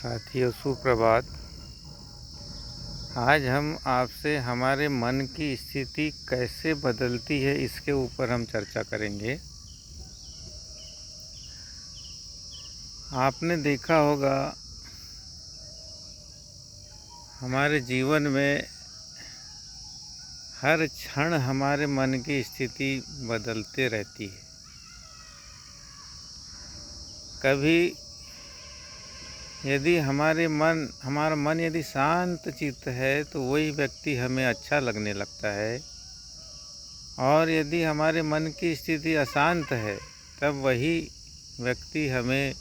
साथियों सुप्रभात। आज हम आपसे हमारे मन की स्थिति कैसे बदलती है इसके ऊपर हम चर्चा करेंगे। आपने देखा होगा हमारे जीवन में हर क्षण हमारे मन की स्थिति बदलते रहती है। कभी यदि हमारा मन यदि शांत चित्त है तो वही व्यक्ति हमें अच्छा लगने लगता है, और यदि हमारे मन की स्थिति अशांत है तब वही व्यक्ति हमें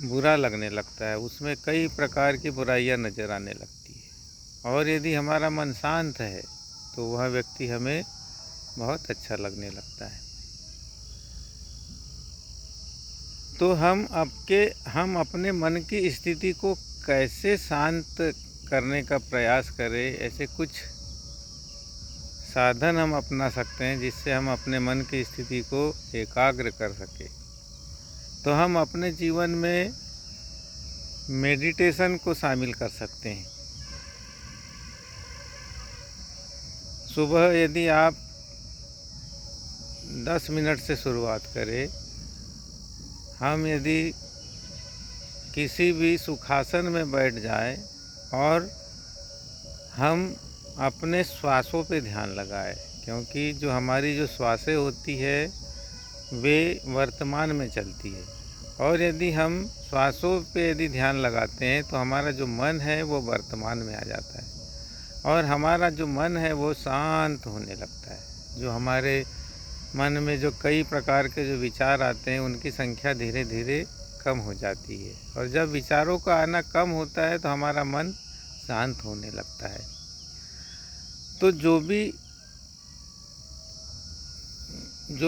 बुरा लगने लगता है, उसमें कई प्रकार की बुराइयां नज़र आने लगती है। और यदि हमारा मन शांत है तो वह व्यक्ति हमें बहुत अच्छा लगने लगता है। तो हम अपने मन की स्थिति को कैसे शांत करने का प्रयास करें, ऐसे कुछ साधन हम अपना सकते हैं जिससे हम अपने मन की स्थिति को एकाग्र कर सकें। तो हम अपने जीवन में मेडिटेशन को शामिल कर सकते हैं। सुबह यदि आप 10 मिनट से शुरुआत करें, हम यदि किसी भी सुखासन में बैठ जाएं और हम अपने श्वासों पे ध्यान लगाएं, क्योंकि जो हमारी जो श्वासें होती है वे वर्तमान में चलती है। और यदि हम श्वासों पे यदि ध्यान लगाते हैं तो हमारा जो मन है वो वर्तमान में आ जाता है और हमारा जो मन है वो शांत होने लगता है। जो हमारे मन में जो कई प्रकार के जो विचार आते हैं उनकी संख्या धीरे धीरे कम हो जाती है, और जब विचारों का आना कम होता है तो हमारा मन शांत होने लगता है। तो जो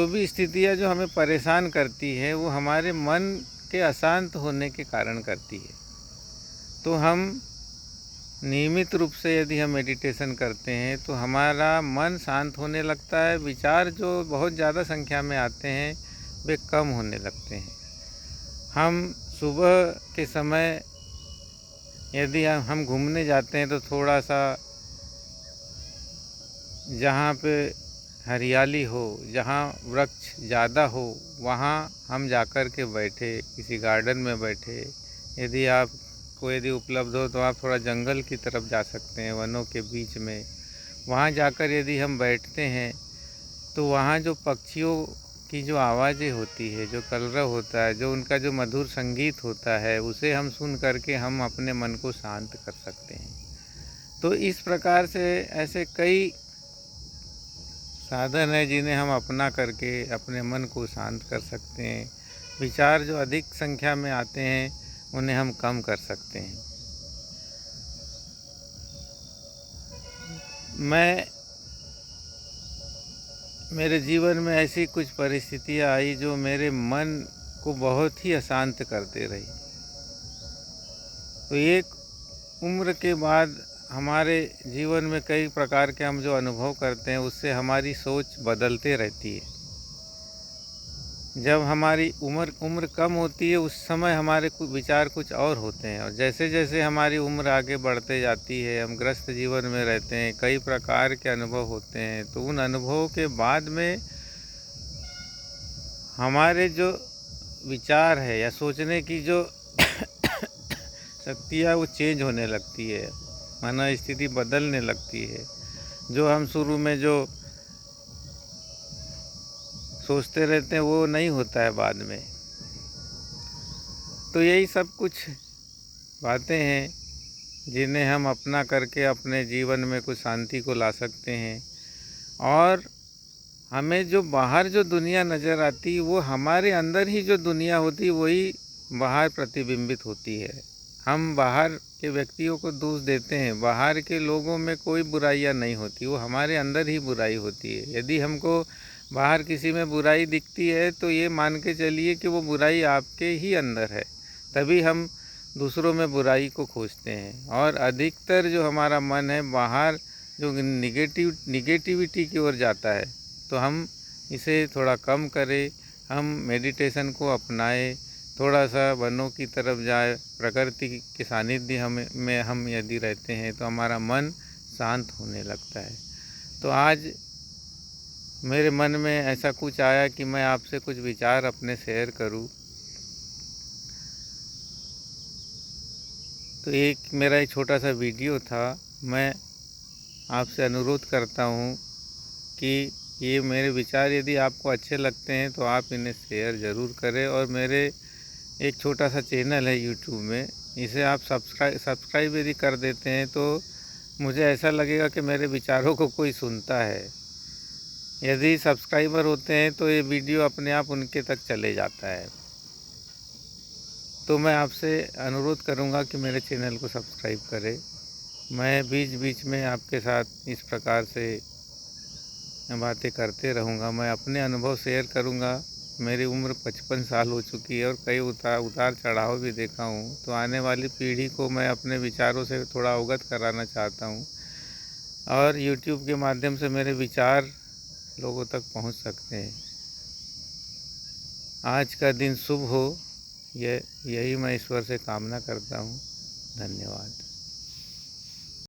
भी स्थितियाँ जो हमें परेशान करती है वो हमारे मन के अशांत होने के कारण करती है। तो हम नियमित रूप से यदि हम मेडिटेशन करते हैं तो हमारा मन शांत होने लगता है। विचार जो बहुत ज़्यादा संख्या में आते हैं वे कम होने लगते हैं। हम सुबह के समय यदि हम घूमने जाते हैं तो थोड़ा सा जहाँ पे हरियाली हो, जहाँ वृक्ष ज़्यादा हो, वहाँ हम जाकर के बैठे, किसी गार्डन में बैठे। यदि उपलब्ध हो तो आप थोड़ा जंगल की तरफ जा सकते हैं, वनों के बीच में। वहाँ जाकर यदि हम बैठते हैं तो वहाँ जो पक्षियों की जो आवाज़ें होती है, जो कलरव होता है, जो उनका जो मधुर संगीत होता है, उसे हम सुन करके हम अपने मन को शांत कर सकते हैं। तो इस प्रकार से ऐसे कई साधन है जिन्हें हम अपना करके अपने मन को शांत कर सकते हैं। विचार जो अधिक संख्या में आते हैं उन्हें हम कम कर सकते हैं। मेरे जीवन में ऐसी कुछ परिस्थितियाँ आई जो मेरे मन को बहुत ही अशांत करते रही। तो एक उम्र के बाद हमारे जीवन में कई प्रकार के हम जो अनुभव करते हैं उससे हमारी सोच बदलते रहती है। जब हमारी उम्र कम होती है उस समय हमारे विचार कुछ और होते हैं, और जैसे जैसे हमारी उम्र आगे बढ़ते जाती है, हम ग्रस्त जीवन में रहते हैं, कई प्रकार के अनुभव होते हैं। तो उन अनुभवों के बाद में हमारे जो विचार है या सोचने की जो शक्तियाँ वो चेंज होने लगती है, मन स्थिति बदलने लगती है। जो हम शुरू में जो सोचते रहते हैं वो नहीं होता है बाद में। तो यही सब कुछ बातें हैं जिन्हें हम अपना करके अपने जीवन में कुछ शांति को ला सकते हैं। और हमें जो बाहर जो दुनिया नज़र आती है वो हमारे अंदर ही जो दुनिया होती है वही बाहर प्रतिबिंबित होती है। हम बाहर के व्यक्तियों को दोष देते हैं, बाहर के लोगों में कोई बुराइयां नहीं होती, वो हमारे अंदर ही बुराई होती है। यदि हमको बाहर किसी में बुराई दिखती है तो ये मान के चलिए कि वो बुराई आपके ही अंदर है, तभी हम दूसरों में बुराई को खोजते हैं। और अधिकतर जो हमारा मन है बाहर जो निगेटिविटी की ओर जाता है, तो हम इसे थोड़ा कम करें, हम मेडिटेशन को अपनाएं थोड़ा सा वनों की तरफ जाए, प्रकृति के सानिध्य हम यदि रहते हैं तो हमारा मन शांत होने लगता है। तो आज मेरे मन में ऐसा कुछ आया कि मैं आपसे कुछ विचार अपने शेयर करूं। तो मेरा एक छोटा सा वीडियो था। मैं आपसे अनुरोध करता हूं कि ये मेरे विचार यदि आपको अच्छे लगते हैं तो आप इन्हें शेयर ज़रूर करें। और मेरे एक छोटा सा चैनल है यूट्यूब में, इसे आप सब्सक्राइब यदि कर देते हैं तो मुझे ऐसा लगेगा कि मेरे विचारों को कोई सुनता है। यदि सब्सक्राइबर होते हैं तो ये वीडियो अपने आप उनके तक चले जाता है। तो मैं आपसे अनुरोध करूंगा कि मेरे चैनल को सब्सक्राइब करें। मैं बीच बीच में आपके साथ इस प्रकार से बातें करते रहूँगा। मैं अपने अनुभव शेयर करूँगा। मेरी उम्र 55 साल हो चुकी है और कई उतार चढ़ाव भी देखा हूँ। तो आने वाली पीढ़ी को मैं अपने विचारों से थोड़ा अवगत कराना चाहता हूँ और यूट्यूब के माध्यम से मेरे विचार लोगों तक पहुँच सकते हैं। आज का दिन शुभ हो, यही मैं ईश्वर से कामना करता हूँ। धन्यवाद।